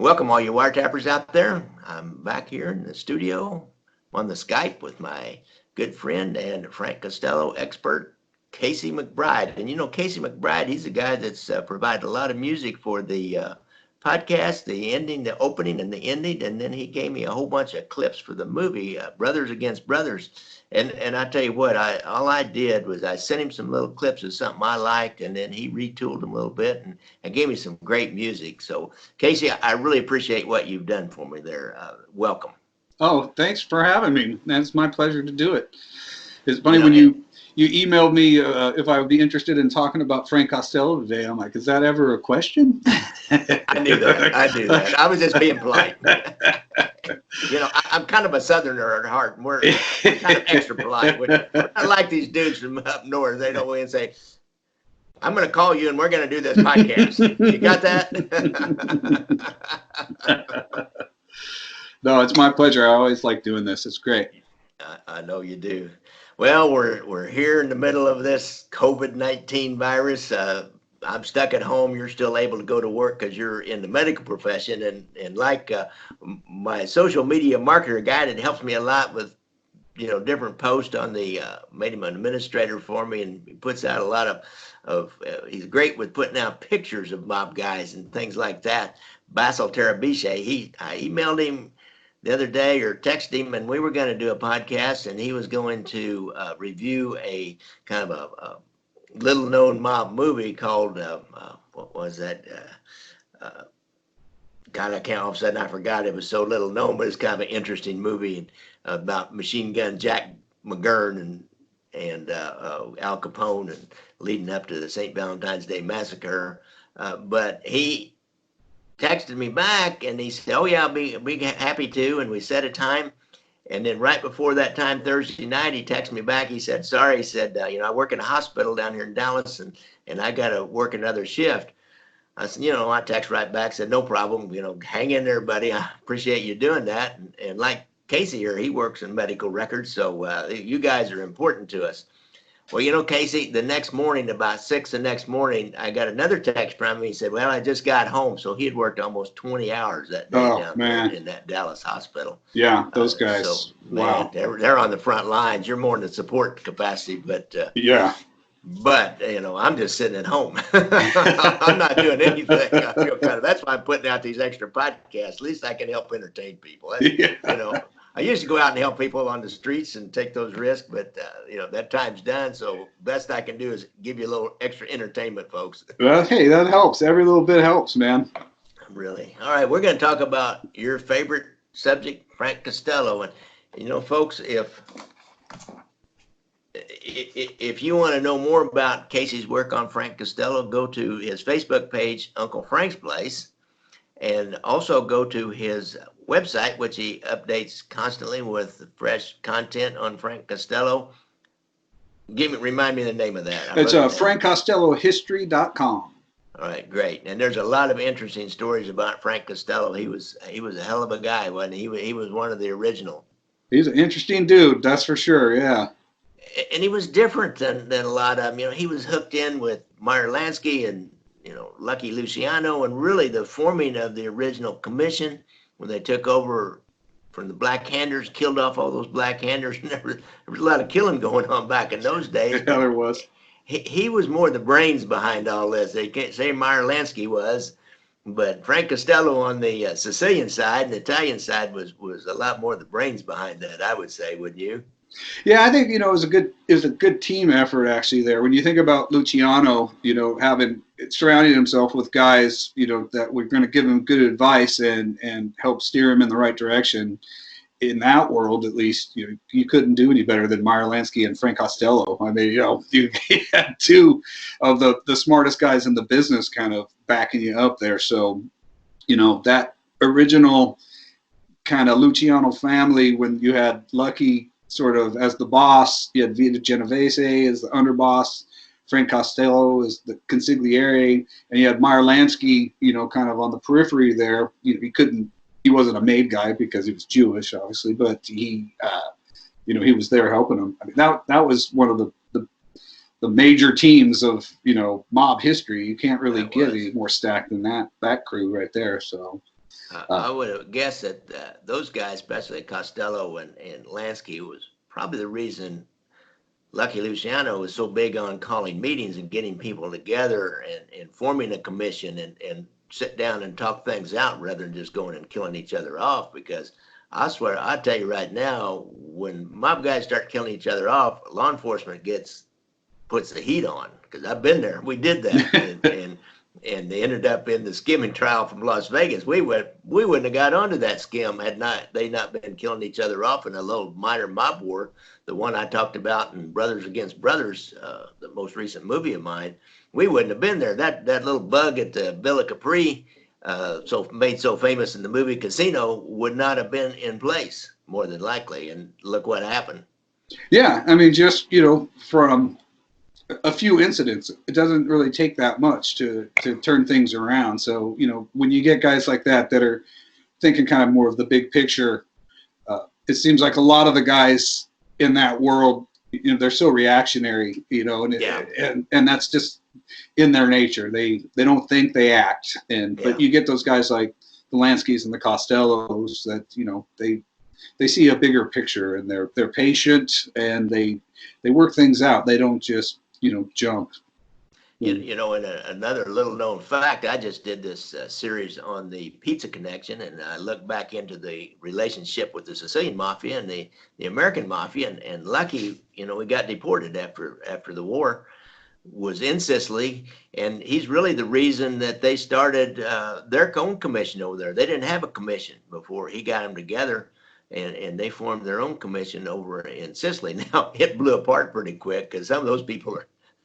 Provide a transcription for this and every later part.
Welcome, all you wiretappers out there. I'm back here in the studio on the Skype with my good friend and Frank Costello expert, Casey McBride. And you know, Casey McBride, he's a guy that's provided a lot of music for the podcast, the ending, the opening, and the ending. And then he gave me a whole bunch of clips for the movie Brothers Against Brothers. And I tell you what, all I did was I sent him some little clips of something I liked, and then he retooled them a little bit and gave me some great music. So, Casey, I really appreciate what you've done for me there. Welcome. Oh, thanks for having me. It's my pleasure to do it. It's funny You know, when and you emailed me if I would be interested in talking about Frank Costello today. I'm like, is that ever a question? I knew that. I knew that. I was just being polite. You know, I'm kind of a Southerner at heart, and we're kind of extra polite. We're not like these dudes from up north. They don't go in and say, I'm going to call you and we're going to do this podcast. You got that? No, it's my pleasure. I always like doing this. It's great. I know you do. Well, we're here in the middle of this COVID-19 virus. I'm stuck at home. You're still able to go to work because you're in the medical profession. And like my social media marketer guy that helps me a lot with, different posts on the, made him an administrator for me, and he puts out a lot of he's great with putting out pictures of mob guys and things like that. Basil Tarabiche, I emailed him the other day or texted him, and we were going to do a podcast, and he was going to review a kind of a little known mob movie called what was that? God, I can't all of a sudden I forgot. It was so little known, but it's kind of an interesting movie about Machine Gun Jack McGurn and Al Capone and leading up to the St. Valentine's Day Massacre. But he texted me back and he said, "Oh yeah, I'll be happy to." And we set a time. And then right before that time, Thursday night, he texted me back. He said, "Sorry," he said, "I work in a hospital down here in Dallas, and I got to work another shift." I said, I text right back, said, "No problem. Hang in there, buddy. I appreciate you doing that." And like Casey here, he works in medical records, so you guys are important to us. Well, Casey, the next morning, about 6 the next morning, I got another text from him. He said, "Well, I just got home." So he had worked almost 20 hours that day Oh, down man. there in that Dallas hospital. Yeah, those guys. So, man, Wow. they're on the front lines. You're more in the support capacity, but Yeah. I'm just sitting at home. I'm not doing anything. I feel that's why I'm putting out these extra podcasts. At least I can help entertain people. Yeah. I used to go out and help people on the streets and take those risks, but that time's done. So best I can do is give you a little extra entertainment, folks. Well, hey, that helps. Every little bit helps, man. Really. All right, we're going to talk about your favorite subject, Frank Costello, and folks, if you want to know more about Casey's work on Frank Costello, go to his Facebook page, Uncle Frank's Place, and also go to his website, which he updates constantly with fresh content on Frank Costello. Remind me the name of that. It's frankcostellohistory.com. All right, great. And there's a lot of interesting stories about Frank Costello. He was a hell of a guy, wasn't he? He was one of the original. He's an interesting dude, that's for sure. Yeah. And he was different than a lot of them. He was hooked in with Meyer Lansky and Lucky Luciano, and really the forming of the original commission when they took over from the Black Handers, killed off all those Black Handers. There was a lot of killing going on back in those days. Yeah, there was. He was more the brains behind all this. They can't say Meyer Lansky was, but Frank Costello on the Sicilian side and Italian side was a lot more the brains behind that, I would say, wouldn't you? Yeah, I think it was a good team effort actually there. When you think about Luciano, having surrounding himself with guys, that were going to give him good advice and help steer him in the right direction. In that world, at least, you couldn't do any better than Meyer Lansky and Frank Costello. I mean, you had two of the smartest guys in the business kind of backing you up there. So, that original kind of Luciano family, when you had Lucky sort of as the boss, you had Vita Genovese as the underboss, Frank Costello as the consigliere, and you had Meyer Lansky, kind of on the periphery there. He wasn't a made guy because he was Jewish, obviously, but he was there helping him. I mean, that was one of the major teams of, mob history. You can't really get any more stacked than that crew right there. So I would have guessed that those guys, especially Costello and Lansky, was probably the reason Lucky Luciano was so big on calling meetings and getting people together and forming a commission and sit down and talk things out rather than just going and killing each other off. Because I swear, I tell you right now, when mob guys start killing each other off, law enforcement puts the heat on. Because I've been there. We did that, and they ended up in the skimming trial from Las Vegas. We wouldn't have got onto that skim had they not been killing each other off in a little minor mob war. The one I talked about in Brothers Against Brothers, the most recent movie of mine, we wouldn't have been there. That little bug at the Villa Capri, made so famous in the movie Casino, would not have been in place more than likely. And look what happened. Yeah, I mean, just from a few incidents, it doesn't really take that much to turn things around. So when you get guys like that are thinking kind of more of the big picture, it seems like a lot of the guys in that world, they're so reactionary, and that's just in their nature. They don't think, they act. But you get those guys like the Lanskys and the Costellos that they see a bigger picture, and they're patient, and they work things out. They don't just jump. And another little known fact, I just did this series on the Pizza Connection, and I looked back into the relationship with the Sicilian Mafia and the American Mafia, and Lucky, we got deported after the war, was in Sicily, and he's really the reason that they started their own commission over there. They didn't have a commission before he got them together, and they formed their own commission over in Sicily. Now, it blew apart pretty quick because some of those people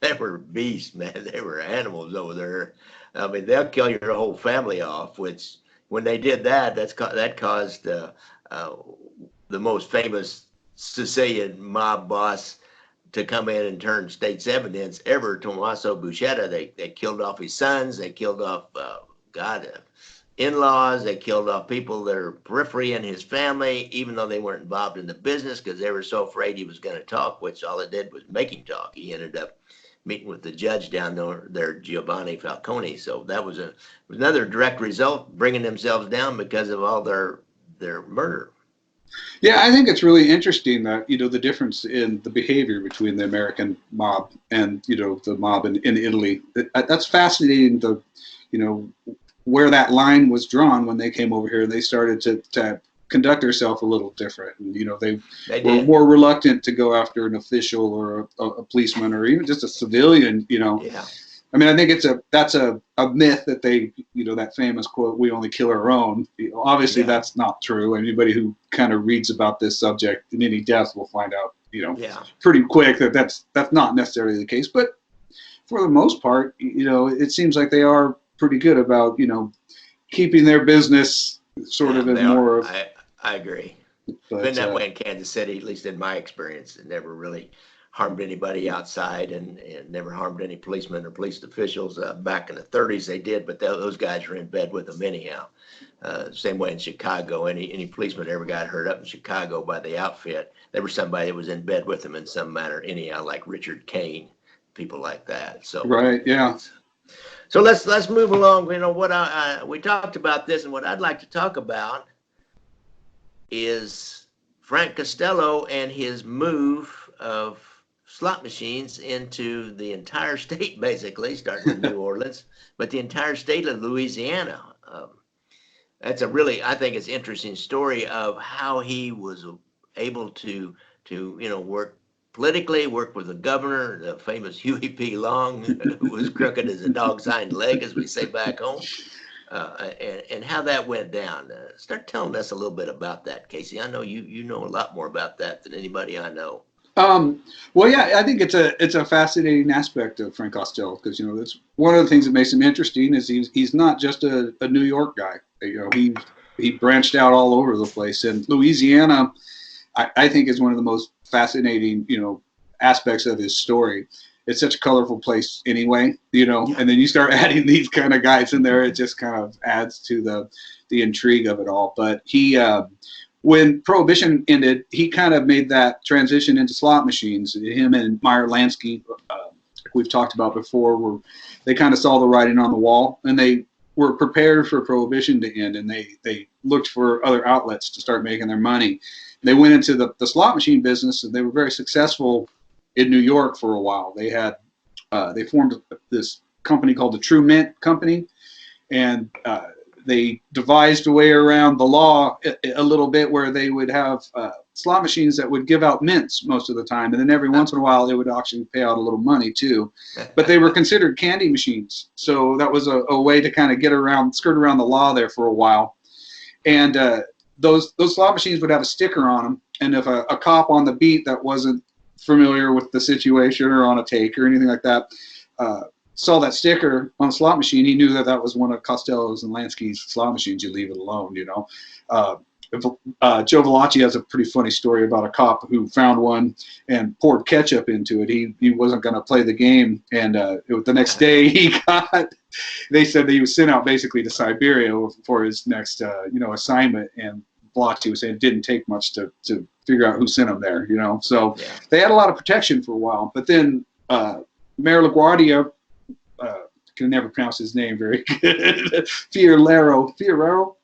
they were beasts, man. They were animals over there. I mean, they'll kill your whole family off, which when they did that, that caused the most famous Sicilian mob boss to come in and turn state's evidence ever, Tommaso Buscetta. They killed off his sons. They killed off, in-laws. They killed off people that are periphery in his family, even though they weren't involved in the business, because they were so afraid he was going to talk, which all it did was make him talk. He ended up meeting with the judge down there, Giovanni Falcone. So that was another direct result, bringing themselves down because of all their murder. Yeah, I think it's really interesting that the difference in the behavior between the American mob and the mob in Italy. That's fascinating. Where that line was drawn when they came over here, they started to conduct themselves a little different. And, they were more reluctant to go after an official or a policeman or even just a civilian. Yeah. I mean, I think that's a myth that they, that famous quote, "We only kill our own." Obviously, that's not true. Anybody who kind of reads about this subject in any depth will find out, pretty quick that that's not necessarily the case. But for the most part, it seems like they are pretty good about, keeping their business sort of in more of. I agree. But, been that way in Kansas City, at least in my experience. It never really harmed anybody outside and never harmed any policemen or police officials. Back in the 30s they did, but those guys were in bed with them anyhow. Same way in Chicago. Any policeman ever got hurt up in Chicago by the outfit, there was somebody that was in bed with them in some manner anyhow, like Richard Kane, people like that. So right, yeah. So let's move along. What we talked about this, and what I'd like to talk about is Frank Costello and his move of slot machines into the entire state, basically, starting in New Orleans, but the entire state of Louisiana. That's I think it's an interesting story of how he was able to work politically, work with the governor, the famous Huey P. Long, who was crooked as a dog's hind leg, as we say back home, and how that went down. Start telling us a little bit about that, Casey. I know you know a lot more about that than anybody I know. Well, yeah, I think it's a fascinating aspect of Frank Costello because that's one of the things that makes him interesting is he's not just a New York guy. He branched out all over the place, and Louisiana, I think, is one of the most fascinating aspects of his story. It's such a colorful place anyway, and then you start adding these kind of guys in there, it just kind of adds to the intrigue of it all. But he. When Prohibition ended, he kind of made that transition into slot machines. Him and Meyer Lansky, we've talked about before, where they kind of saw the writing on the wall, and they were prepared for prohibition to end, and they looked for other outlets to start making their money. They went into the slot machine business, and they were very successful in New York for a while. They formed this company called the True Mint Company, and they devised a way around the law a little bit, where they would have slot machines that would give out mints most of the time, and then every once in a while they would actually pay out a little money too. But they were considered candy machines, so that was a way to kind of skirt around the law there for a while. And those slot machines would have a sticker on them, and if a cop on the beat that wasn't familiar with the situation or on a take or anything like that saw that sticker on a slot machine, he knew that was one of Costello's and Lansky's slot machines. You leave it alone, you know. Joe Velocci has a pretty funny story about a cop who found one and poured ketchup into it. He wasn't going to play the game, and the next day they said that he was sent out basically to Siberia for his next assignment, and Velocci was saying it didn't take much to figure out who sent him there, you know. So they had a lot of protection for a while, but then Mayor LaGuardia, can never pronounce his name very good. Fiorello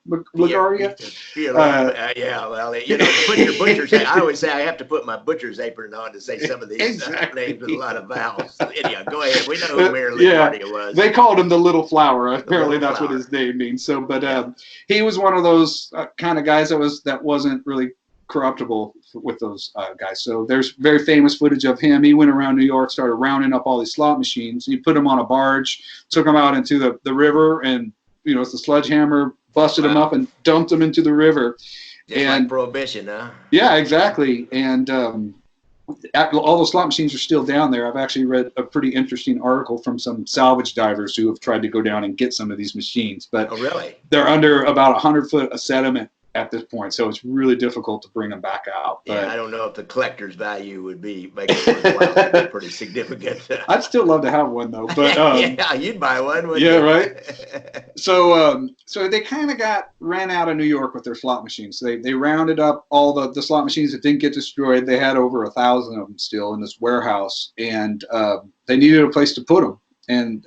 LaGuardia. Yeah, well, you know, put your butcher's. I always say I have to put my butcher's apron on to say some of these names with a lot of vowels. Anyhow, go ahead. We know who Mayor LaGuardia was. They called him the Little Flower. Apparently, that's what his name means. So, but he was one of those kind of guys that wasn't really corruptible with those guys. So there's very famous footage of him. He went around New York, started rounding up all these slot machines. He put them on a barge, took them out into the river, and it's the sledgehammer, busted them up and dumped them into the river. Just like Prohibition, huh? Yeah, exactly. And all those slot machines are still down there. I've actually read a pretty interesting article from some salvage divers who have tried to go down and get some of these machines. But really? They're under about 100 foot of sediment at this point, so it's really difficult to bring them back out. But I don't know if the collector's value would make it worthwhile. Pretty significant. I'd still love to have one though. But yeah, you'd buy one, wouldn't you? Yeah, right. So they kind of ran out of New York with their slot machines. They rounded up all the slot machines that didn't get destroyed. They had over 1,000 of them still in this warehouse, and they needed a place to put them. And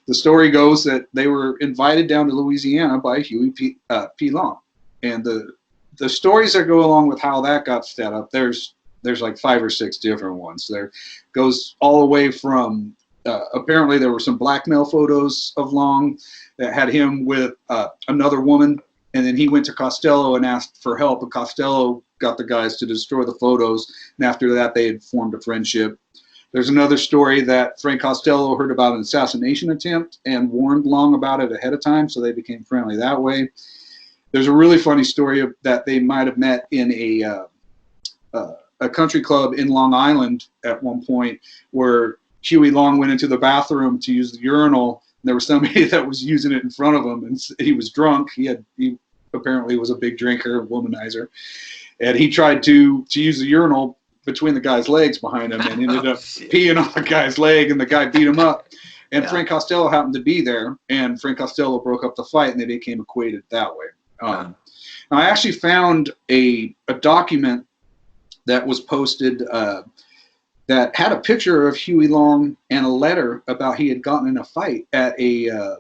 the story goes that they were invited down to Louisiana by Huey P. Long. And the stories that go along with how that got set up, there's like 5 or 6 different ones. There goes all the way from apparently there were some blackmail photos of Long that had him with another woman, and then he went to Costello and asked for help, and Costello got the guys to destroy the photos, and after that they had formed a friendship. There's another story that Frank Costello heard about an assassination attempt and warned Long about it ahead of time, so they became friendly that way. There's a really funny story that they might have met in a country club in Long Island at one point, where Huey Long went into the bathroom to use the urinal. And there was somebody that was using it in front of him, and he was drunk. He apparently was a big drinker, a womanizer, and he tried to use the urinal between the guy's legs behind him, and ended up peeing on the guy's leg, and the guy beat him up. And Frank Costello happened to be there, and Frank Costello broke up the fight, and they became acquainted that way. I actually found a document that was posted that had a picture of Huey Long and a letter about he had gotten in a fight at a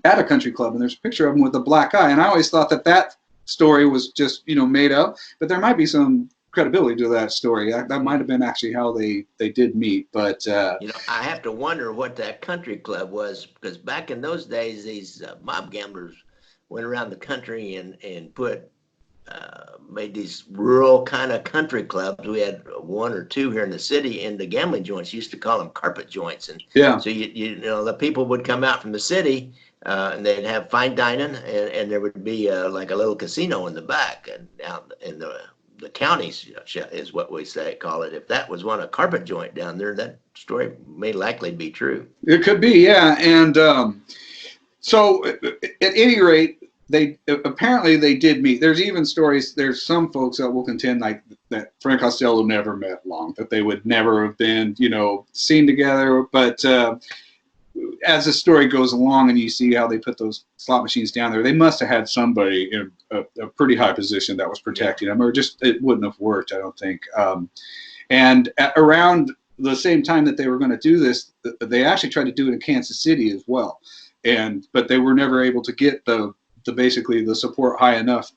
country club, and there's a picture of him with a black eye. And I always thought that story was just made up, but there might be some credibility to that story. That might have been actually how they did meet. But I have to wonder what that country club was, because back in those days, these mob gamblers went around the country and made these rural kind of country clubs. We had 1 or 2 here in the city, and the gambling joints used to call them carpet joints. And so the people would come out from the city, and they'd have fine dining, and there would be like a little casino in the back, and out in the counties is what we call it. If that was a carpet joint down there, that story may likely be true. It could be, yeah. And so at any rate, they apparently did meet. There's even stories. There's some folks that will contend that Frank Costello never met Long, that they would never have been, seen together. But as the story goes along, and you see how they put those slot machines down there, they must have had somebody in a pretty high position that was protecting them, or just it wouldn't have worked, I don't think. And around the same time that they were going to do this, they actually tried to do it in Kansas City as well. but they were never able to get the basically the support high enough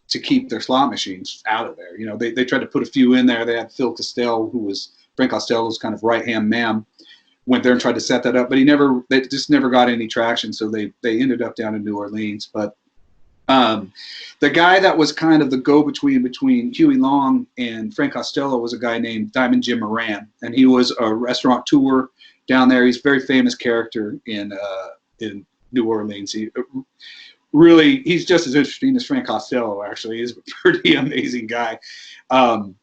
to keep their slot machines out of there. They tried to put a few in there. They had Phil Costello, who was Frank Costello's kind of right-hand man, went there and tried to set that up, but they just never got any traction. So they ended up down in New Orleans. But the guy that was kind of the go-between between Huey Long and Frank Costello was a guy named Diamond Jim Moran, and he was a restaurateur down there. He's a very famous character in New Orleans. He's just as interesting as Frank Costello, actually. He's a pretty amazing guy. And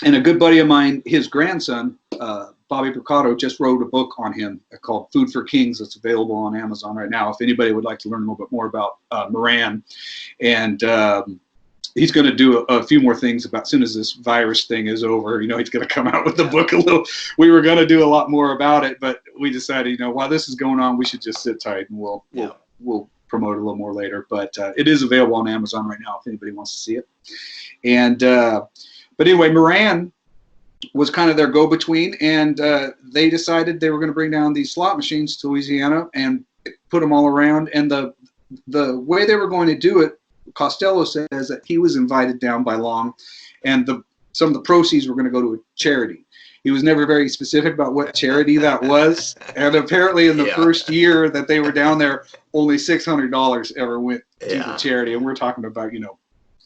a good buddy of mine, his grandson, Bobby Bricado, just wrote a book on him called Food for Kings. That's available on Amazon right now if anybody would like to learn a little bit more about Moran. And he's going to do a few more things as soon as this virus thing is over. He's going to come out with the book a little. We were going to do a lot more about it, but we decided, while this is going on, we should just sit tight and we'll promote it a little more later. But it is available on Amazon right now if anybody wants to see it. And but anyway, Moran was kind of their go-between, and they decided they were going to bring down these slot machines to Louisiana and put them all around. And the way they were going to do it, Costello says that he was invited down by Long, and some of the proceeds were going to go to a charity. He was never very specific about what charity that was, and apparently in the first year that they were down there, only $600 ever went to the charity. And we're talking about,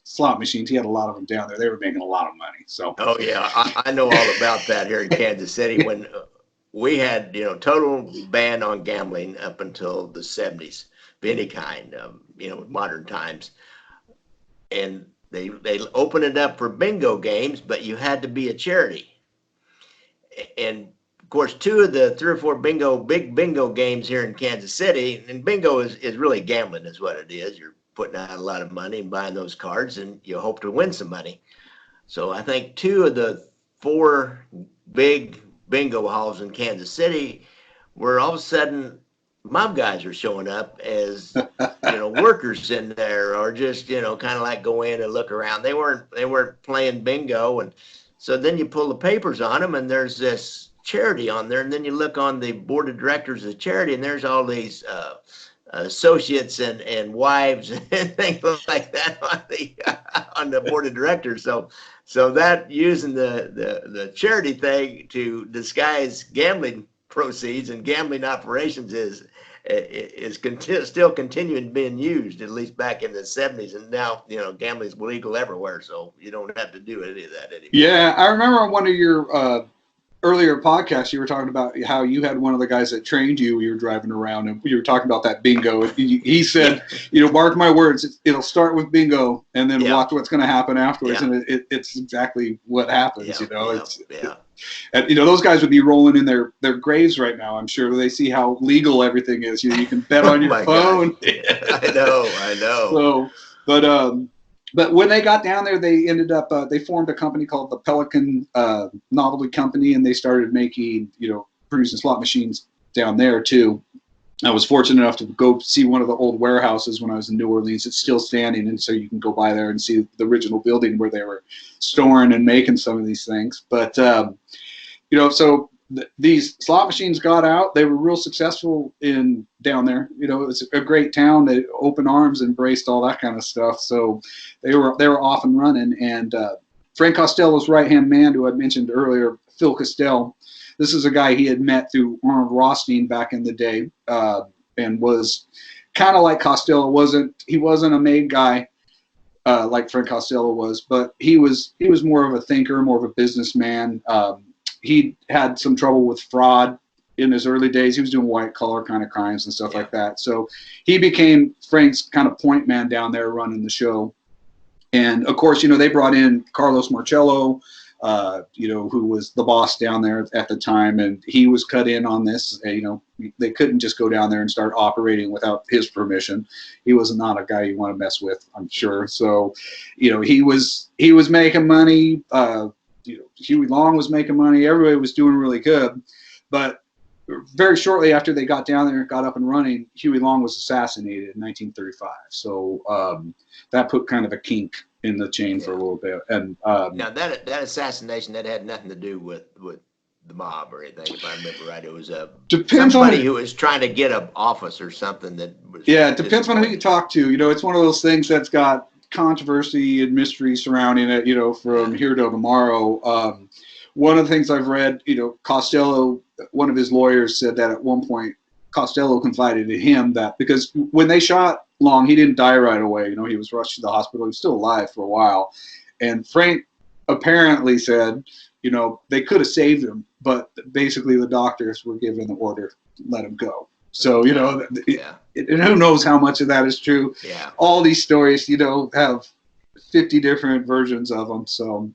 slot machines. He had a lot of them down there. They were making a lot of money. So. Oh yeah, I know all about that here in Kansas City when we had total ban on gambling up until the 70s of any kind, modern times, and they opened it up for bingo games, but you had to be a charity. And of course, 2 of the 3 or 4 big bingo games here in Kansas City, and bingo is really gambling, is what it is. You're putting out a lot of money and buying those cards, and you hope to win some money. So I think 2 of the 4 big bingo halls in Kansas City where all of a sudden mob guys are showing up as workers in there, or just kind of like go in and look around. They weren't playing bingo, and so then you pull the papers on them, and there's this charity on there, and then you look on the board of directors of the charity, and there's all these associates and wives and things like that on the board of directors. So that using the charity thing to disguise gambling proceeds and gambling operations is still continuing being used, at least back in the 70s. And now, gambling is legal everywhere, so you don't have to do any of that anymore. Yeah, I remember on one of your earlier podcasts, you were talking about how you had one of the guys that trained you. You were driving around, and you were talking about that bingo. He said, mark my words, it'll start with bingo, and then watch what's going to happen afterwards. And it's exactly what happens. And those guys would be rolling in their graves right now. I'm sure they see how legal everything is. You can bet on your phone. I know. So, but when they got down there, they ended up they formed a company called the Pelican Novelty Company, and they started making producing slot machines down there too. I was fortunate enough to go see one of the old warehouses when I was in New Orleans. It's still standing, and so you can go by there and see the original building where they were storing and making some of these things. But so these slot machines got out. They were real successful down there. It was a great town. They open arms, embraced all that kind of stuff. So they were off and running. And Frank Costello's right-hand man, who I mentioned earlier, Phil Costello, this is a guy he had met through Arnold Rothstein back in the day, and was kind of like Costello. He wasn't a made guy like Frank Costello was, but he was more of a thinker, more of a businessman. He had some trouble with fraud in his early days. He was doing white collar kind of crimes and stuff like that. So he became Frank's kind of point man down there running the show. And of course, they brought in Carlos Marcello, who was the boss down there at the time, and he was cut in on this. They couldn't just go down there and start operating without his permission. He was not a guy you want to mess with, I'm sure. So, he was making money. Huey Long was making money. Everybody was doing really good. But very shortly after they got down there and got up and running, Huey Long was assassinated in 1935. So that put kind of a kink in the chain for a little bit. And now that assassination, that had nothing to do with the mob or anything. If I remember right, it was Depends somebody on who was trying to get an office or something that was. Yeah, it depends on who you talk to. It's one of those things that's got controversy and mystery surrounding it. From here till tomorrow. One of the things I've read, Costello, one of his lawyers said that at one point Costello confided in him that because when they shot Long, he didn't die right away. He was rushed to the hospital. He was still alive for a while, and Frank apparently said, they could have saved him, but basically the doctors were given the order to let him go. So, and who knows how much of that is true. Yeah. All these stories, have 50 different versions of them. So,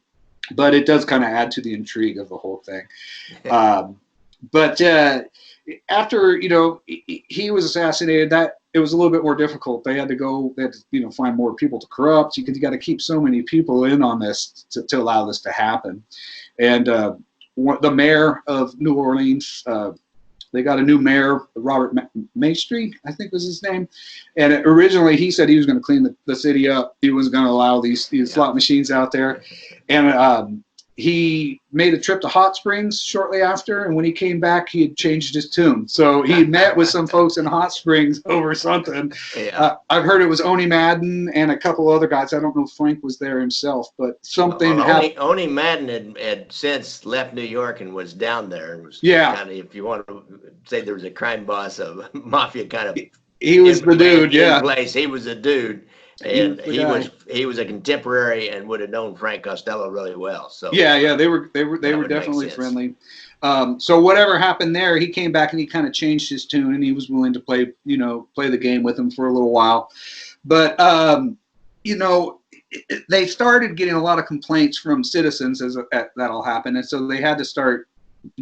but it does kind of add to the intrigue of the whole thing. But after, he was assassinated, that it was a little bit more difficult. They had to find more people to corrupt. You got to keep so many people in on this to allow this to happen. And the mayor of New Orleans, they got a new mayor, Robert Maestri, I think was his name. And originally he said he was going to clean the city up. He was going to allow these slot machines out there. And he made a trip to Hot Springs shortly after. And when he came back, he had changed his tune. So he met with some folks in Hot Springs over something. Yeah. I've heard it was Oni Madden and a couple other guys. I don't know if Frank was there himself, but something happened. Oni Madden had since left New York and was down there. And was kind of, if you want to say there was a crime boss of mafia kind of. He was the dude, yeah. Place. He was a dude. And he was a contemporary and would have known Frank Costello really well. So they were definitely friendly. So whatever happened there, he came back and he kind of changed his tune, and he was willing to play the game with him for a little while. But they started getting a lot of complaints from citizens as that'll happen, and so they had to start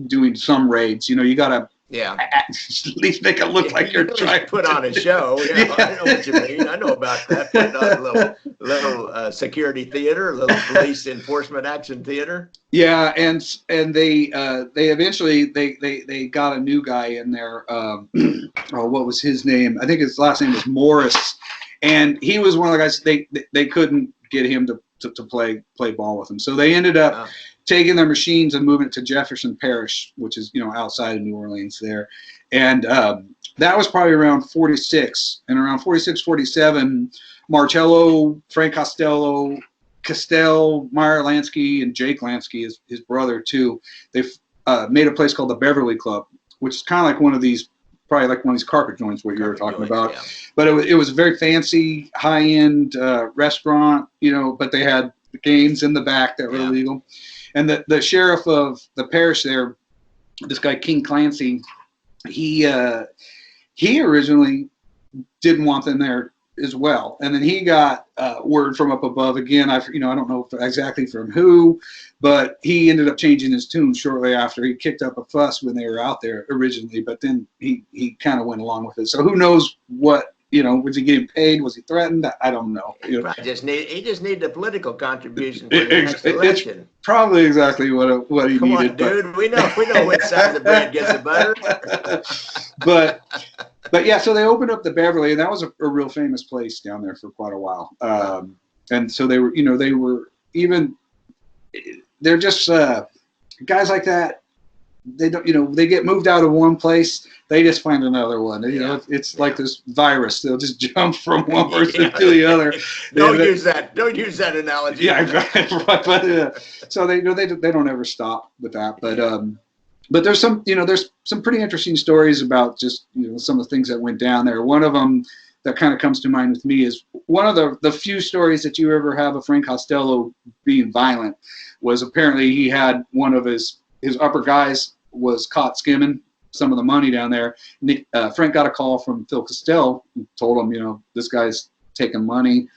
doing some raids. You got to. Yeah. At least make it look like you're trying to put on a show. Yeah, I know what you mean. I know about that. Putting on a little security theater, a little police enforcement action theater. Yeah, and they eventually they got a new guy in there. What was his name? I think his last name was Morris, and he was one of the guys they couldn't get him to play ball with them. So they ended up. Taking their machines and moving it to Jefferson Parish, which is outside of New Orleans there, and that was probably around 46. And around 46, 47, Marcello, Frank Costello, Costello, Meyer Lansky, and Jake Lansky, his brother too. They made a place called the Beverly Club, which is kind of like one of these carpet joints what you were talking about. Yeah. But it was a very fancy, high-end restaurant, but they had games in the back that were illegal. And the sheriff of the parish there, this guy King Clancy, he originally didn't want them there as well, and then he got word from up above again. I don't know exactly from who, but he ended up changing his tune shortly after. He kicked up a fuss when they were out there originally, but then he kind of went along with it. So who knows what. Was he getting paid? Was he threatened? I don't know. He just needed a political contribution for the next election. It's probably exactly what he Come needed. On, dude. We know which side of the bread gets the butter. but yeah, so they opened up the Beverly, and that was a real famous place down there for quite a while. And so they were they're just guys like that. They don't, they get moved out of one place, they just find another one. It's like this virus. They'll just jump from one person to the other. Don't use that analogy. Yeah, right. But so they don't ever stop with that. But there's some pretty interesting stories about just some of the things that went down there. One of them that kind of comes to mind with me is one of the few stories that you ever have of Frank Costello being violent was apparently he had one of his upper guys was caught skimming some of the money down there. Frank got a call from Phil Costello and told him, this guy's taking money. Do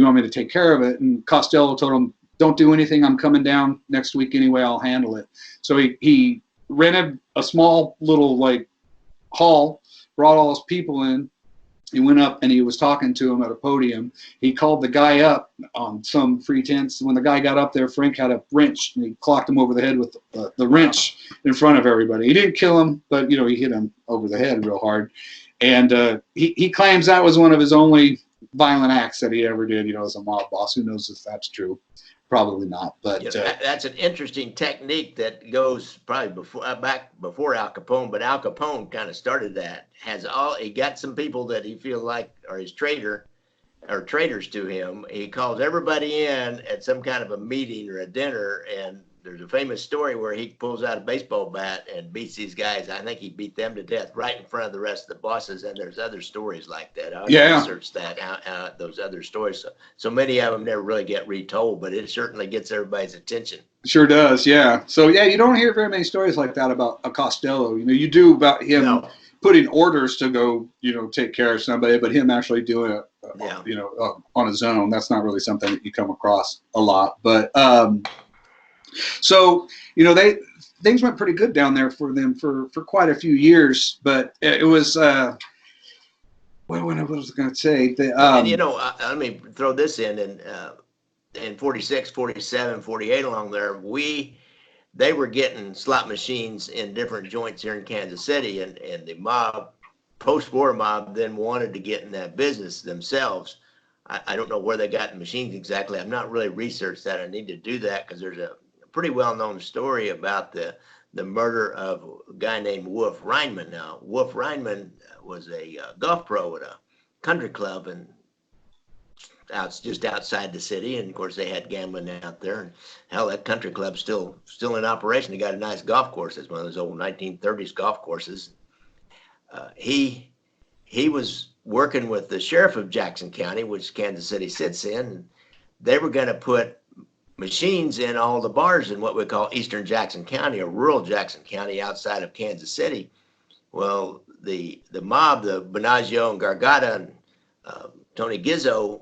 you want me to take care of it? And Costello told him, don't do anything. I'm coming down next week anyway. I'll handle it. So he rented a small little hall, brought all his people in. He went up and he was talking to him at a podium. He called the guy up on some pretense. When the guy got up there, Frank had a wrench and he clocked him over the head with the wrench in front of everybody. He didn't kill him, but he hit him over the head real hard. And he claims that was one of his only violent acts that he ever did, as a mob boss. Who knows if that's true probably not. But You know, that's an interesting technique that goes probably back before Al Capone, but Al Capone kind of started that. He got some people that he feel like are his traitor or traitors to him. He calls everybody in at some kind of a meeting or a dinner, and there's a famous story where he pulls out a baseball bat and beats these guys. I think he beat them to death right in front of the rest of the bosses. And there's other stories like that. I researched that out, those other stories. So many of them never really get retold, but it certainly gets everybody's attention. Sure does, yeah. So yeah, you don't hear very many stories like that about a Costello. You know, you do about him putting orders to go, you know, take care of somebody, but him actually doing it, you know, on his own. That's not really something that you come across a lot. But so, you know, things went pretty good down there for them for quite a few years. But it was what was I going to say? And you know, let me throw this in 46, 47, 48 along there, they were getting slot machines in different joints here in Kansas City, and the mob, post-war mob, then wanted to get in that business themselves. I don't know where they got the machines exactly. I've not really researched that. I need to do that because there's a pretty well-known story about the murder of a guy named Wolf Reinman. Now, Wolf Reinman was a golf pro at a country club just outside the city, and of course they had gambling out there. And hell, that country club's still in operation. They got a nice golf course. It's one of those old 1930s golf courses. He was working with the sheriff of Jackson County, which Kansas City sits in. And they were going to put machines in all the bars in what we call Eastern Jackson County or rural Jackson County outside of Kansas City. Well, the mob, the Benaggio and Gargata and Tony Gizzo,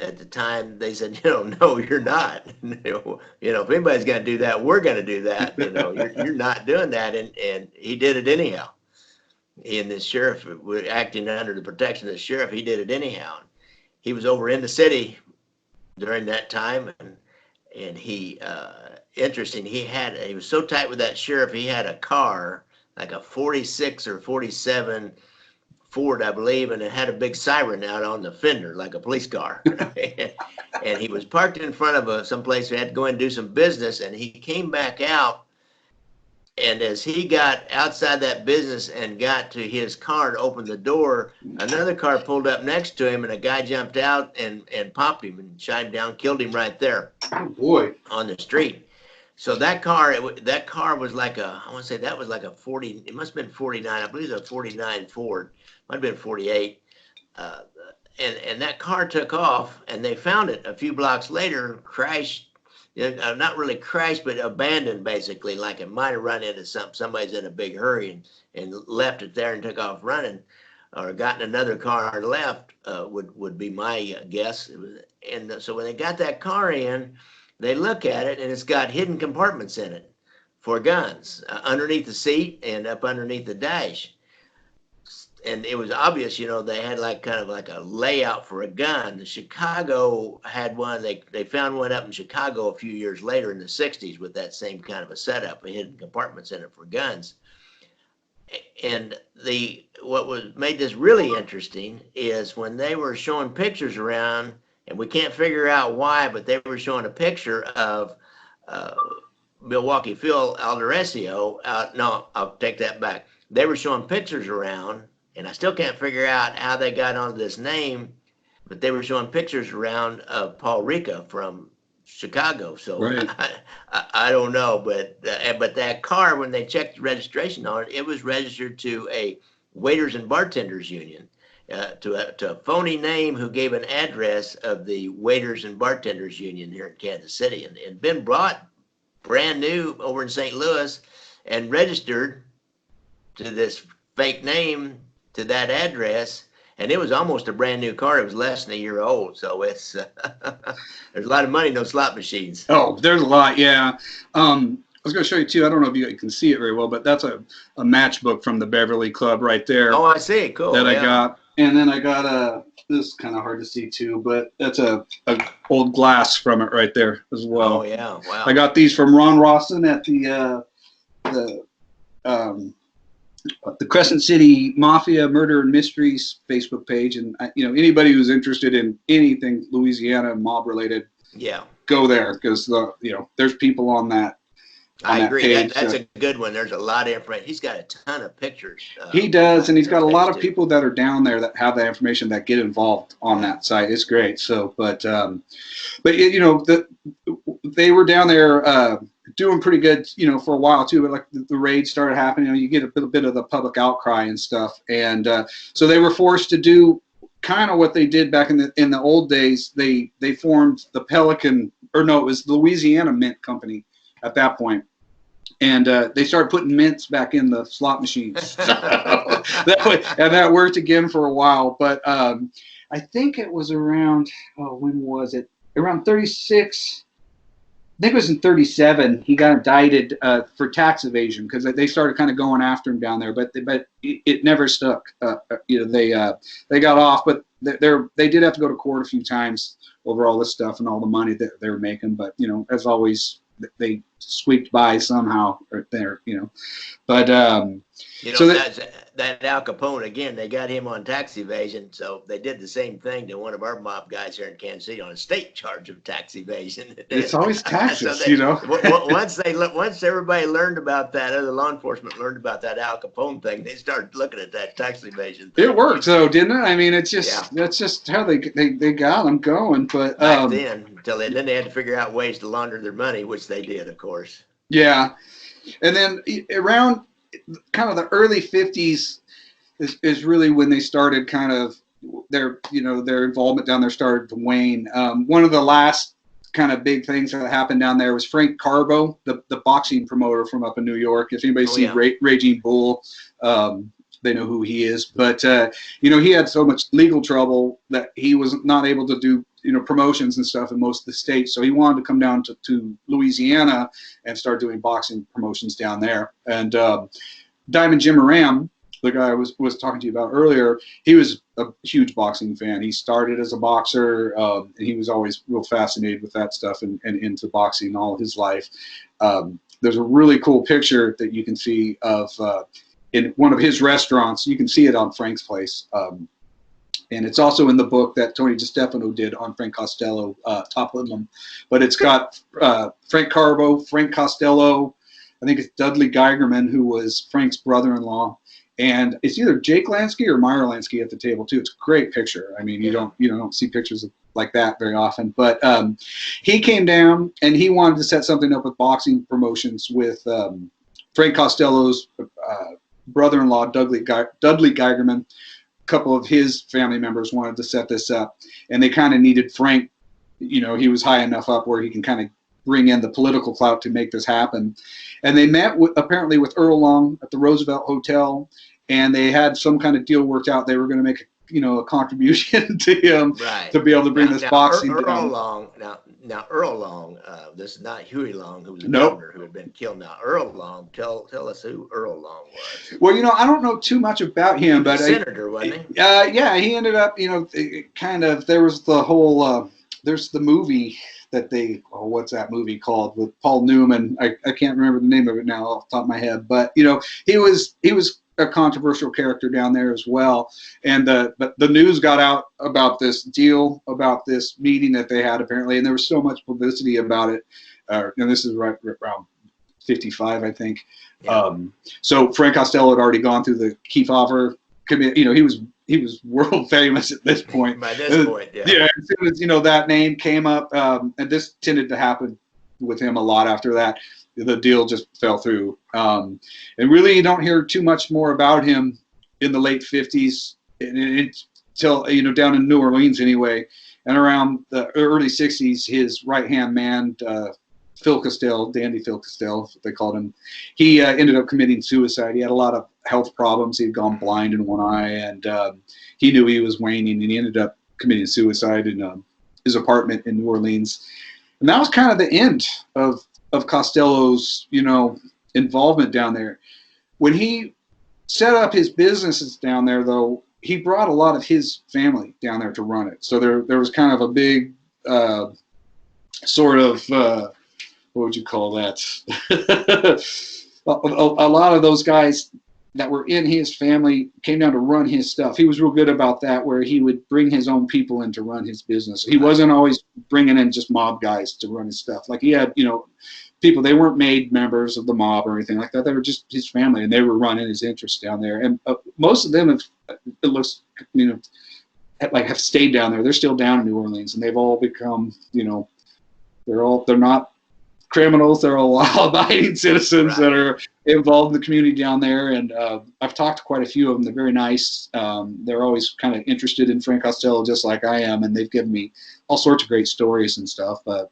at the time, they said, you know, no, you're not. You know, if anybody's going to do that, we're going to do that. You know, you're not doing that. And he did it anyhow. And the sheriff, acting under the protection of the sheriff, he did it anyhow. He was over in the city during that time, and he, interesting, he was so tight with that sheriff, he had a car, like a 46 or 47 Ford, I believe, and it had a big siren out on the fender, like a police car. And he was parked in front of some place he had to go in and do some business, and he came back out. And as he got outside that business and got to his car and opened the door, another car pulled up next to him, and a guy jumped out and popped him and shot him down, killed him right there. Oh boy! On the street. So that car was like I want to say that was like a 40. It must have been 49. I believe it was a 49 Ford. Might have been 48. And that car took off, and they found it a few blocks later, crashed. Not really crashed, but abandoned, basically, like it might have run into somebody's in a big hurry and left it there and took off running, or gotten another car and left, would be my guess. And so when they got that car in, they look at it, and it's got hidden compartments in it for guns, underneath the seat and up underneath the dash. And it was obvious, you know, they had kind of like a layout for a gun. The Chicago had one. They found one up in Chicago a few years later in the 60s with that same kind of a setup, hidden compartments in it for guns. And what made this really interesting is when they were showing pictures around, and we can't figure out why, but they were showing a picture of Milwaukee Phil Alderesio. No, I'll take that back. They were showing pictures around, and I still can't figure out how they got onto this name, but they were showing pictures around of Paul Ricca from Chicago. So right. I don't know, but that car, when they checked the registration on it, it was registered to a waiters and bartenders union, to a phony name who gave an address of the waiters and bartenders union here in Kansas City, and been brought brand new over in St. Louis and registered to this fake name to that address, and it was almost a brand new car. It was less than a year old, so it's there's a lot of money in those slot machines. Oh, there's a lot, yeah. I was going to show you too. I don't know if you can see it very well, but that's a matchbook from the Beverly Club right there. Oh, I see. Cool. That I got, and then I got this is kind of hard to see too, but that's a old glass from it right there as well. Oh yeah, wow. I got these from Ron Rawson at the Crescent City Mafia Murder and Mysteries Facebook page, and anybody who's interested in anything Louisiana mob related, Yeah. go there, because there's people on that I agree. page. That's a good one. There's a lot of information. He's got a ton of pictures. He does, and he's got a lot of too. people that are down there that have that information that get involved on that site. It's great. So, but they were down there doing pretty good, for a while too. But like the raids started happening, you get a little bit of the public outcry and stuff, and so they were forced to do kind of what they did back in the old days. They formed the Pelican, or no, it was the Louisiana Mint Company at that point. And they started putting mints back in the slot machines. That worked again for a while. But I think it was around, when was it? Around 36. I think it was in 37. He got indicted for tax evasion because they started kind of going after him down there. But it never stuck. They got off, but they did have to go to court a few times over all this stuff and all the money that they were making. But as always, they squeaked by somehow right there, but so that Al Capone, again, they got him on tax evasion, so they did the same thing to one of our mob guys here in Kansas City on a state charge of tax evasion. It's always taxes. So once everybody learned about that, other law enforcement learned about that Al Capone thing, they started looking at that tax evasion thing. It worked though, didn't it? I mean, it's just that's just how they got them going. But back then they had to figure out ways to launder their money, which they did, of course. Yeah, and then around kind of the early 50s is really when they started kind of their involvement down there started to wane. One of the last kind of big things that happened down there was Frank Carbo, the boxing promoter from up in New York. If anybody's seen Raging Bull, they know who he is. But he had so much legal trouble that he was not able to do promotions and stuff in most of the states. So he wanted to come down to Louisiana and start doing boxing promotions down there. And Diamond Jim Ram, the guy I was talking to you about earlier, he was a huge boxing fan. He started as a boxer, and he was always real fascinated with that stuff and into boxing all his life. There's a really cool picture that you can see of in one of his restaurants. You can see it on Frank's Place. And it's also in the book that Tony DiStefano did on Frank Costello, Top Hoodlum. But it's got Frank Carbo, Frank Costello, I think it's Dudley Geigerman, who was Frank's brother-in-law. And it's either Jake Lansky or Meyer Lansky at the table too. It's a great picture. I mean, you don't see pictures like that very often. But he came down and he wanted to set something up with boxing promotions with Frank Costello's brother-in-law, Dudley Geigerman. A couple of his family members wanted to set this up, and they kind of needed Frank. He was high enough up where he can kind of bring in the political clout to make this happen. And they met apparently with Earl Long at the Roosevelt Hotel, and they had some kind of deal worked out. They were going to make a contribution to him to be able to bring this boxing down. Earl Long, this is not Huey Long, who was a governor who had been killed. Now, Earl Long, tell us who Earl Long was. Well, I don't know too much about him, but senator, wasn't he? Yeah, he ended up, there was the whole, there's the movie that what's that movie called with Paul Newman? I can't remember the name of it now off the top of my head, but he was a controversial character down there as well. And but the news got out about this deal, about this meeting that they had apparently, and there was so much publicity about it. And this is right around 55, I think. Yeah. So Frank Costello had already gone through the Kefauver committee. He was world famous at this point. By this point, yeah. Yeah, as soon as that name came up, and this tended to happen with him a lot after that. The deal just fell through. And really, you don't hear too much more about him in the late 50s until, down in New Orleans anyway. And around the early 60s, his right-hand man, Phil Costello, Dandy Phil Costello, they called him, he ended up committing suicide. He had a lot of health problems. He had gone blind in one eye, and he knew he was waning, and he ended up committing suicide in his apartment in New Orleans. And that was kind of the end of Costello's, involvement down there. When he set up his businesses down there, though, he brought a lot of his family down there to run it. So there was kind of a big sort of, what would you call that? a lot of those guys that were in his family came down to run his stuff. He was real good about that, where he would bring his own people in to run his business. He wasn't always bringing in just mob guys to run his stuff. Like he had, people, they weren't made members of the mob or anything like that. They were just his family, and they were running his interests down there. And most of them have, it looks, have stayed down there. They're still down in New Orleans, and they've all become, they're not criminals. They're all law-abiding citizens that are involved in the community down there. And I've talked to quite a few of them. They're very nice. They're always kind of interested in Frank Costello, just like I am, and they've given me all sorts of great stories and stuff. But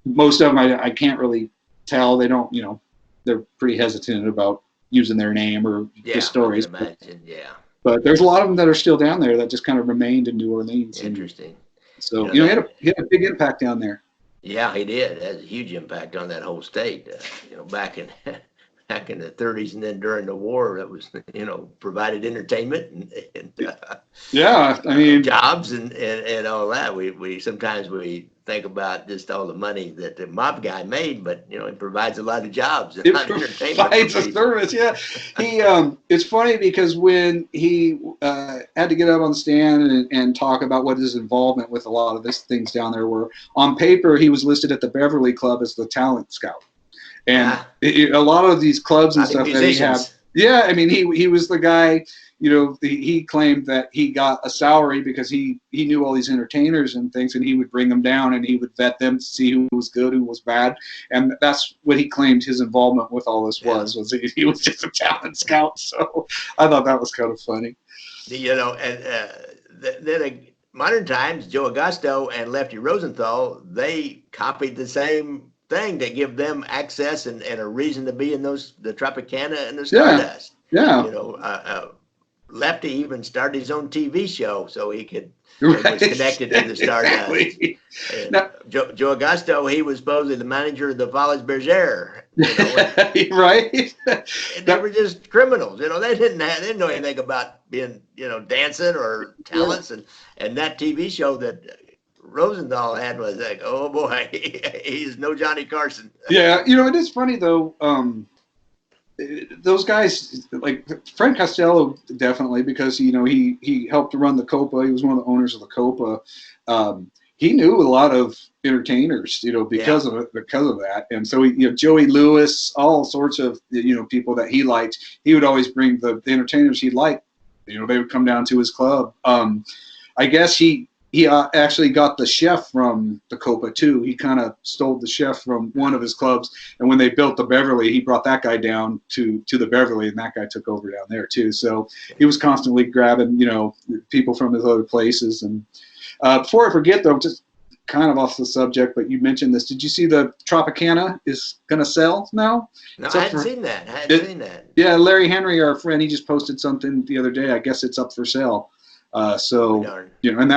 most of them I can't really tell. They don't, they're pretty hesitant about using their name or the stories. But there's a lot of them that are still down there that just kind of remained in New Orleans. Interesting. So, he had a big impact down there. Yeah, he did. It has a huge impact on that whole state. Back in the 30s, and then during the war, that was provided entertainment and yeah, I mean jobs and all that. We sometimes we think about just all the money that the mob guy made, but it provides a lot of jobs. It provides a service. Yeah, he. It's funny because when he had to get up on the stand and talk about what his involvement with a lot of these things down there were, on paper he was listed at the Beverly Club as the talent scout, and a lot of these clubs and stuff that he had. Yeah, I mean he was the guy. He claimed that he got a salary because he knew all these entertainers and things, and he would bring them down and he would vet them to see who was good, who was bad, and that's what he claimed his involvement with all this was he was just a talent scout. So I thought that was kind of funny. Then modern times, Joe Augusto and Lefty Rosenthal, they copied the same thing to give them access and a reason to be in the Tropicana and the Stardust. Yeah. Lefty even started his own TV show so he could was connected to the Stardust. Exactly. Now, Joe Augusto, he was supposedly the manager of the Folies Bergère. Right. They were just criminals. They didn't know anything about being dancing or talents, and that TV show that Rosenthal had was like, oh boy, he's no Johnny Carson. Yeah, it is funny though. Those guys, like Frank Costello, definitely, because he helped to run the Copa. He was one of the owners of the Copa. He knew a lot of entertainers, because of that. And so Joey Lewis, all sorts of people that he liked. He would always bring the entertainers he liked. They would come down to his club. I guess he actually got the chef from the Copa too. He kind of stole the chef from one of his clubs, and when they built the Beverly, he brought that guy down to the Beverly, and that guy took over down there too. So he was constantly grabbing people from his other places. And before I forget though, just kind of off the subject, but you mentioned this. Did you see the Tropicana is going to sell now? No, I hadn't seen that. Yeah, Larry Henry, our friend, he just posted something the other day. I guess it's up for sale. And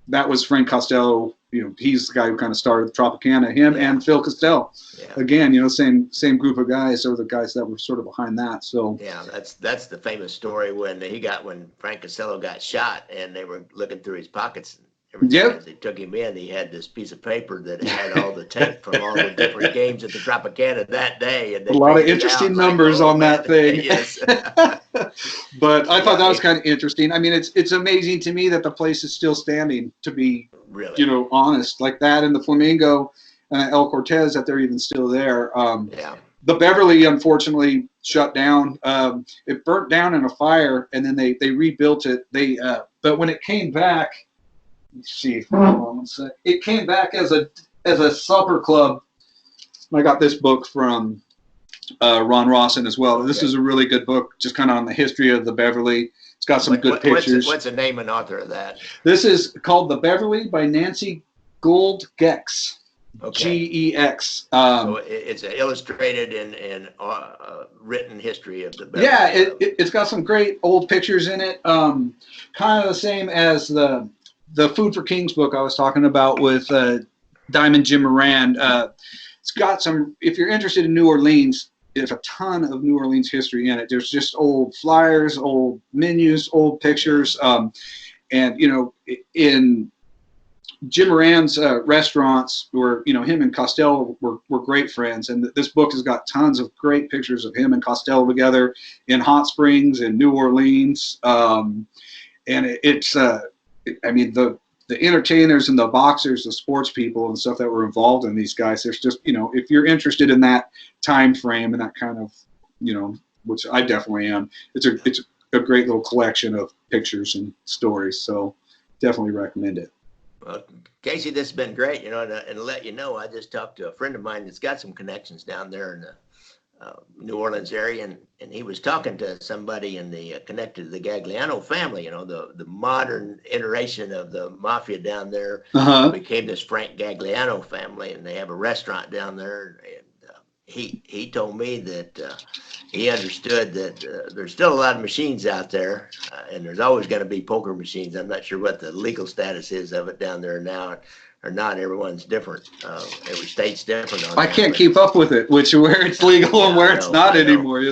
that was Frank Costello. He's the guy who kind of started Tropicana. Him and Phil Costello. Yeah. Again, same group of guys. Or the guys that were sort of behind that. So yeah, that's the famous story when Frank Costello got shot and they were looking through his pockets. As they took him in, he had this piece of paper that had all the tape from all the different games at the Tropicana that day. And a lot of interesting numbers on that thing. Yes. But I thought that was kind of interesting. I mean, it's amazing to me that the place is still standing, to be really, honest, like that. And the Flamingo and El Cortez, that they're even still there. The Beverly, unfortunately, shut down. It burnt down in a fire, and then they rebuilt it. But when it came back, let's see. It came back as a supper club. I got this book from Ron Rawson as well. This is a really good book, just kind of on the history of the Beverly. It's got some good pictures. What's the name and author of that? This is called The Beverly by Nancy Gould Gex. Gex. So it's an illustrated and written history of the Beverly. Yeah, it's got some great old pictures in it. Kind of the same as the Food for Kings book I was talking about with Diamond Jim Moran. It's got some, if you're interested in New Orleans, there's a ton of New Orleans history in it. There's just old flyers, old menus, old pictures. And, in Jim Moran's restaurants were, him and Costello were great friends. And this book has got tons of great pictures of him and Costello together in Hot Springs and New Orleans. And it's, I mean, the entertainers and the boxers, the sports people and stuff that were involved in these guys, there's just, if you're interested in that time frame and that kind of, which I definitely am, it's a great little collection of pictures and stories. So definitely recommend it. Well, Casey, this has been great, and to let you know, I just talked to a friend of mine that's got some connections down there in the New Orleans area, and he was talking to somebody in the connected to the Gagliano family, the modern iteration of the mafia down there became this Frank Gagliano family, and they have a restaurant down there, and he told me that he understood that there's still a lot of machines out there, and there's always going to be poker machines. I'm not sure what the legal status is of it down there now or not. Everyone's different. Every state's different. I can't keep up with it, where it's legal and where it's not anymore,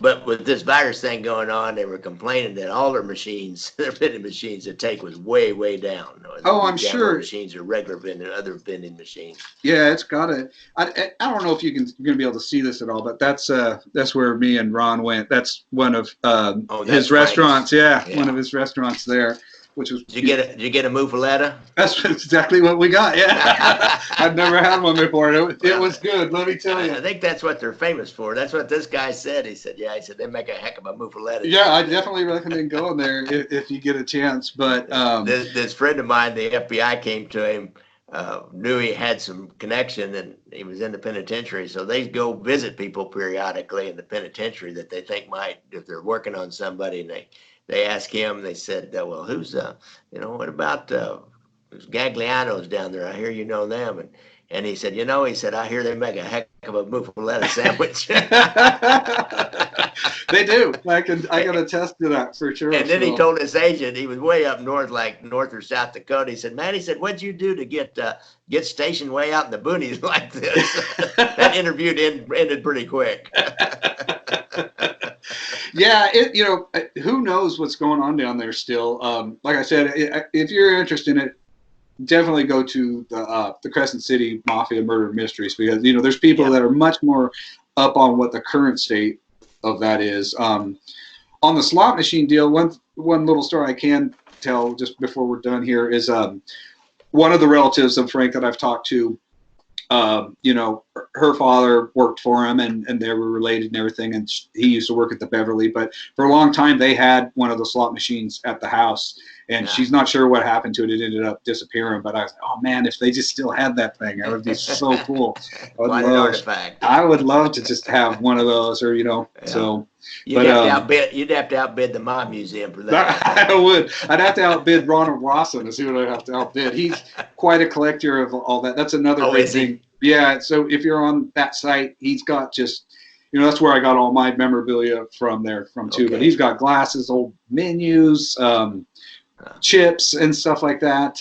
But with this virus thing going on, they were complaining that all their machines, their vending machines, the take was way, way down. I'm sure. Machines are regular vending, other vending machines. Yeah, it's got it. I don't know if you're going to be able to see this at all, but that's where me and Ron went. That's one of his restaurants. Yeah, one of his restaurants there. Which was, did you get a muffaletta? That's exactly what we got. Yeah, I've never had one before. It was good. Let me tell you. I think that's what they're famous for. That's what this guy said. He said, they make a heck of a muffaletta. Yeah, I definitely recommend going there if you get a chance. But this friend of mine, the FBI came to him, knew he had some connection, and he was in the penitentiary. So they go visit people periodically in the penitentiary that they think might, if they're working on somebody, and they asked him, they said, well, who's, what about Gagliano's down there? I hear you know them. And he said, I hear they make a heck of a muffaletta sandwich. They do. I can attest to that for sure. And then he told his agent, he was way up north, like North or South Dakota. He said, man, what'd you do to get stationed way out in the boonies like this? That interview ended pretty quick. Yeah, who knows what's going on down there still. Like I said, if you're interested in it, definitely go to the Crescent City Mafia Murder Mysteries, because there's people that are much more up on what the current state of that is. On the slot machine deal, one little story I can tell just before we're done here is one of the relatives of Frank that I've talked to. Her father worked for him, and they were related and everything, and he used to work at the Beverly, but for a long time they had one of the slot machines at the house, and she's not sure what happened to it. It ended up disappearing, but I was like, oh man, if they just still had that thing, that would be so cool. I would love to just have one of those, or so. You'd have to outbid the Mob Museum for that. I would. I'd have to outbid Ronald Rawson to see what I'd have to outbid. He's quite a collector of all that. That's another great thing. Yeah, so if you're on that site, he's got just, that's where I got all my memorabilia from too. But he's got glasses, old menus, chips, and stuff like that.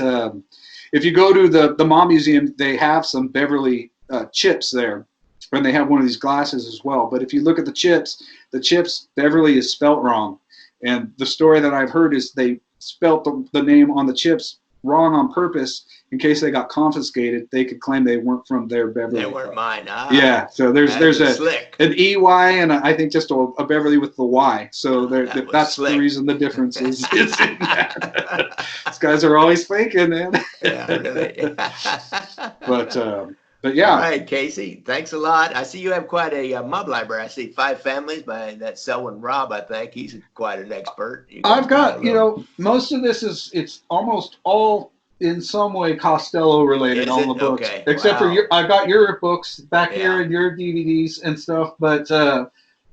If you go to the Mob Museum, they have some Beverly chips there, and they have one of these glasses as well. But if you look at the chips, Beverly is spelt wrong. And the story that I've heard is they spelt the name on the chips wrong on purpose in case they got confiscated. They could claim they weren't from their Beverly. They weren't mine. Yeah, so there's an EY and I think just a Beverly with the Y. So that's slick. The reason the difference is in that. These guys are always thinking, man. Yeah, really. But yeah. All right, Casey, thanks a lot. I see you have quite a mob library. I see 5 families by that Selwyn Robb, I think. He's quite an expert. I've got, most of this it's almost all in some way Costello related, all the books. Okay. Except for I've got your books back here and your DVDs and stuff, but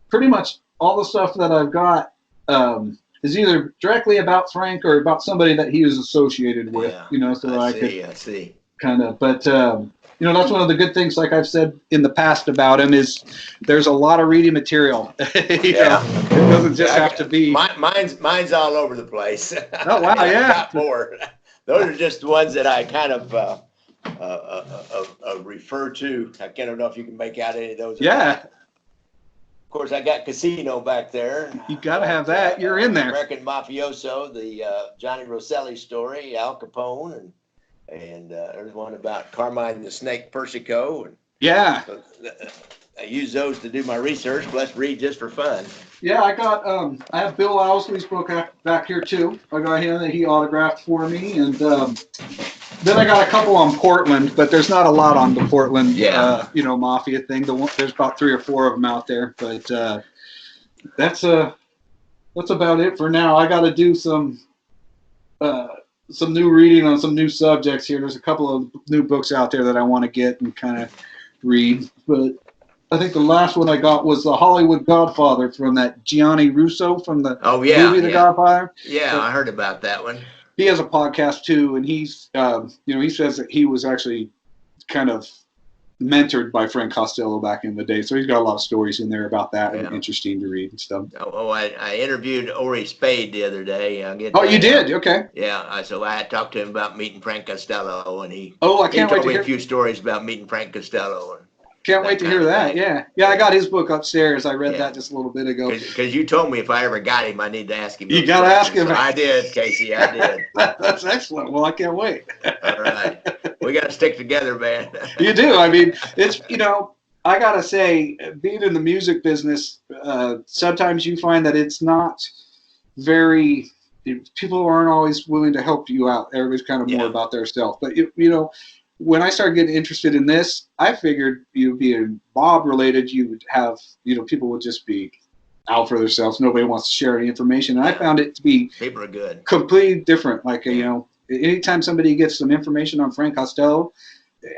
pretty much all the stuff that I've got is either directly about Frank or about somebody that he was associated with, so I could kind of, but that's one of the good things, like I've said in the past about him, is there's a lot of reading material. It doesn't just have to be. Mine's all over the place. Oh, wow, yeah. Got more. Those are just the ones that I kind of refer to. I don't know if you can make out any of those. Yeah. Of course, I got Casino back there. You got to have that. You're in there. American Mafioso, the Johnny Rosselli story, Al Capone, and there's one about Carmine the Snake Persico. And Yeah. so, I use those to do my research, plus read just for fun. Yeah, I have Bill Owsley's book back here too. I got him that he autographed for me, and then I got a couple on Portland, but there's not a lot on the Portland, mafia thing. There's about 3 or 4 of them out there, but that's about it for now. I got to do some new reading on some new subjects here. There's a couple of new books out there that I want to get and kind of read, but I think the last one I got was The Hollywood Godfather from that Gianni Russo from the movie The Godfather. Yeah, I heard about that one. He has a podcast too, and he's, he says that he was actually kind of mentored by Frank Costello back in the day. So he's got a lot of stories in there about that and interesting to read and stuff. I interviewed Ori Spade the other day. You did? Okay. Yeah. So I talked to him about meeting Frank Costello, and he told me a few stories about meeting Frank Costello. Can't wait to hear that. Yeah. I got his book upstairs. I read that just a little bit ago. Because you told me if I ever got him, I need to ask him. You got to ask him. So I did, Casey. I did. That's excellent. Well, I can't wait. All right. We got to stick together, man. You do. I mean, it's, I got to say, being in the music business, sometimes you find that it's not very, people aren't always willing to help you out. Everybody's kind of more about their self. But, when I started getting interested in this, I figured being Bob related, you would have, people would just be out for themselves. Nobody wants to share any information. And I found it to be people are good, completely different. Like, anytime somebody gets some information on Frank Costello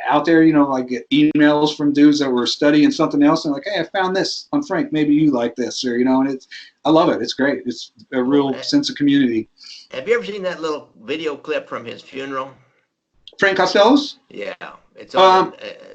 out there, I get emails from dudes that were studying something else and like, hey, I found this on Frank. Maybe you like this, or, and I love it. It's great. It's a real sense of community. Have you ever seen that little video clip from his funeral? Frank Costello's? Yeah, it's on.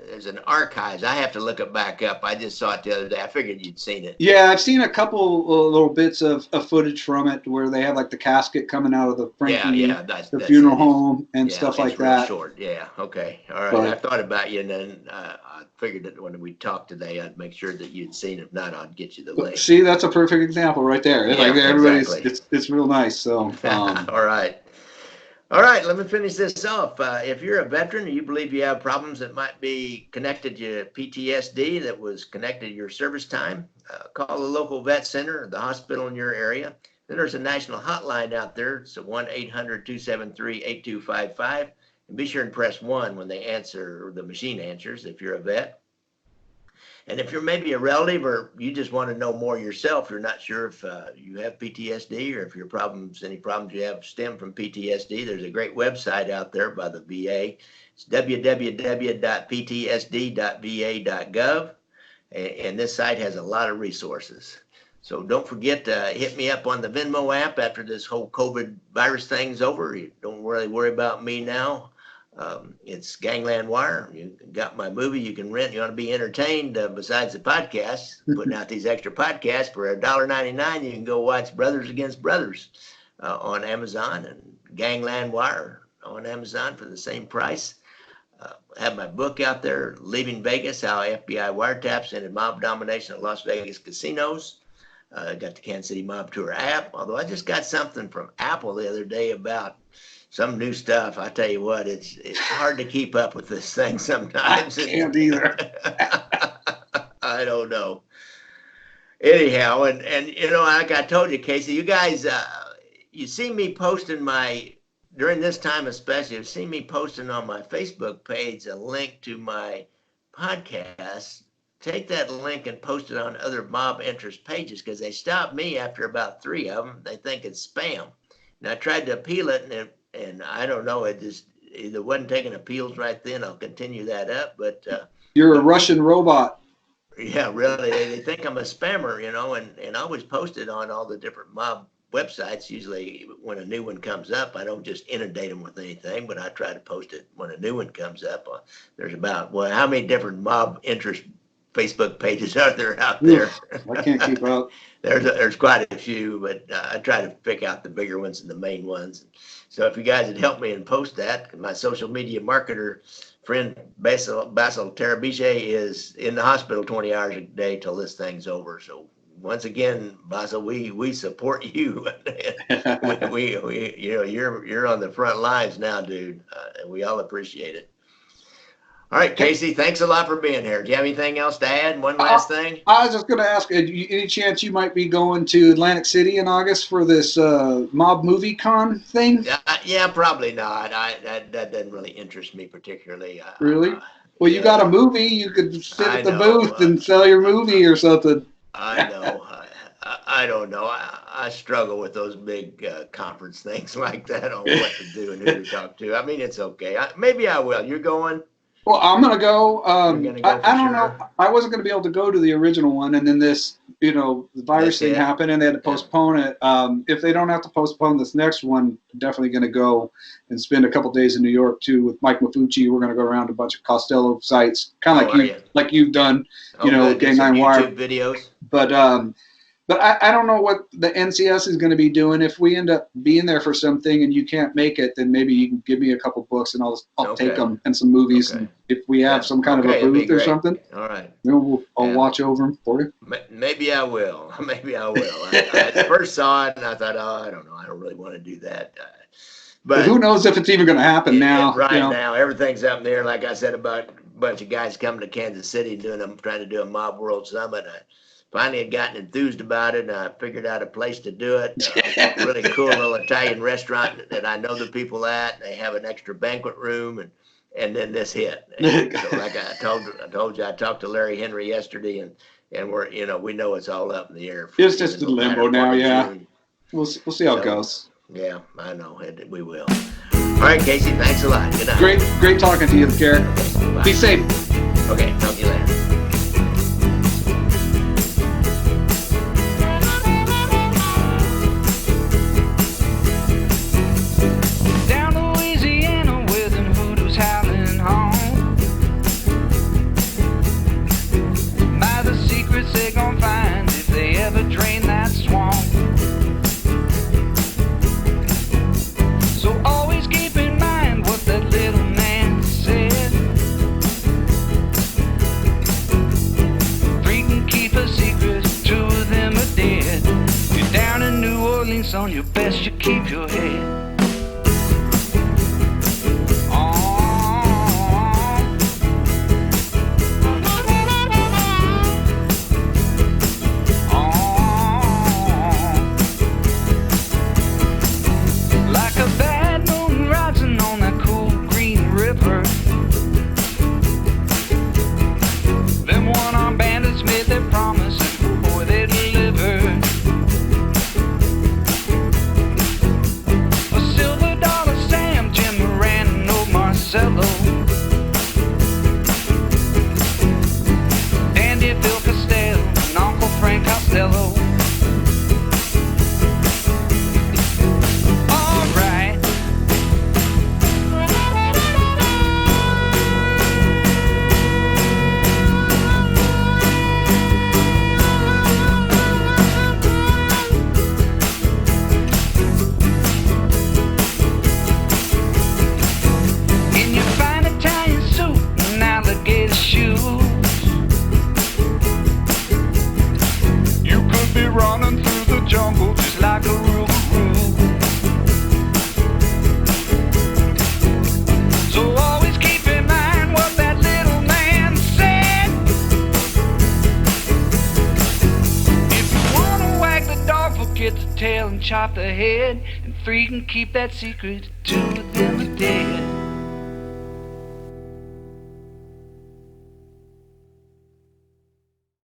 There's an archives. I have to look it back up. I just saw it the other day. I figured you'd seen it. Yeah, I've seen a couple little bits of footage from it where they have like the casket coming out of the Frankie, that's funeral home and stuff like that. Short. Yeah. Okay. All right. But I thought about you, and then I figured that when we talked today, I'd make sure that you'd seen it. If not, I'd get you the link. See, that's a perfect example right there. Yeah, everybody's it's real nice. So. All right, let me finish this off. If you're a veteran and you believe you have problems that might be connected to PTSD that was connected to your service time, call the local vet center or the hospital in your area. Then there's a national hotline out there. It's 1-800-273-8255. And be sure and press 1 when they answer, or the machine answers if you're a vet. And if you're maybe a relative or you just want to know more yourself, you're not sure if you have PTSD or if any problems you have stem from PTSD, there's a great website out there by the VA. It's www.ptsd.va.gov. And this site has a lot of resources. So don't forget to hit me up on the Venmo app after this whole COVID virus thing's over. You don't really worry about me now. It's Gangland Wire. You got my movie you can rent. You want to be entertained besides the podcast, putting out these extra podcasts for $1.99. You can go watch Brothers Against Brothers on Amazon, and Gangland Wire on Amazon for the same price. I have my book out there, Leaving Vegas, How FBI Wiretaps Ended Mob Domination at Las Vegas Casinos. Got the Kansas City Mob Tour app, although I just got something from Apple the other day about some new stuff. I tell you what, it's hard to keep up with this thing sometimes. I can't either. I don't know. Anyhow, and like I told you, Casey, you guys, you see me posting during this time especially, you see me posting on my Facebook page a link to my podcast. Take that link and post it on other mob interest pages, because they stopped me after about 3 of them. They think it's spam. And I tried to appeal it, and I don't know, it just either wasn't taking appeals right then. I'll continue that up, but you're a Russian robot. Yeah, really. They think I'm a spammer, and I always post it on all the different mob websites. Usually when a new one comes up, I don't just inundate them with anything, but I try to post it when a new one comes up. There's about, how many different mob interest Facebook pages are there out there? I can't keep up. There's quite a few, but I try to pick out the bigger ones and the main ones. So if you guys would help me and post that, my social media marketer friend Basil Terabige is in the hospital 20 hours a day till this thing's over. So once again, Basil, we support you. we you're on the front lines now, dude, and we all appreciate it. All right, Casey, thanks a lot for being here. Do you have anything else to add? One last thing? I was just going to ask, any chance you might be going to Atlantic City in August for this mob movie con thing? Yeah, probably not. That doesn't really interest me particularly. Really? Well, you got a movie. You could sit at the booth and sell your movie or something. I know. I don't know. I struggle with those big conference things like that on what to do and who to talk to. I mean, it's okay. Maybe I will. You're going? Well, I'm going to go. You're gonna go I don't sure? know. I wasn't going to be able to go to the original one, and then this, the virus thing happened, and they had to postpone it. If they don't have to postpone this next one, I'm definitely going to go and spend a couple days in New York too with Mike Mafucci. We're going to go around a bunch of Costello sites, kind of like you've done, Gang 9 Wire YouTube videos. But I don't know what the NCS is going to be doing. If we end up being there for something and you can't make it, then maybe you can give me a couple books and I'll take them and some movies. Okay. And if we have some kind of a booth or something, all right, I'll watch over them for you. Maybe I will. Maybe I will. I first saw it and I thought, I don't know. I don't really want to do that. But who knows if it's even going to happen now? Now, everything's up in the air. Like I said about a bunch of guys coming to Kansas City trying to do a Mob World Summit. Finally had gotten enthused about it, and I figured out a place to do it. Really cool little Italian restaurant that I know the people at. They have an extra banquet room, and then this hit. And so like I told you, I talked to Larry Henry yesterday, and we're we know it's all up in the air. It's just in limbo now, yeah. We'll see how it goes. Yeah, I know, and we will. All right, Casey, thanks a lot. Good night. Great talking to you, Garrett. Okay, be safe. Okay, talk to you later. On your best, you keep your head. Like a bad moon rising on that cool green river. Them one-armed bandits made their promise, and boy, they delivered. Dandy Phil Costello and Uncle Frank Costello. All right. In your fine Italian suit and alligator shoes, you could be running through the jungle just like a rougarou. So always keep in mind what that little man said. If you wanna wag the dog, forget the tail and chop the head, and 3 can keep that secret, 2 of them are dead.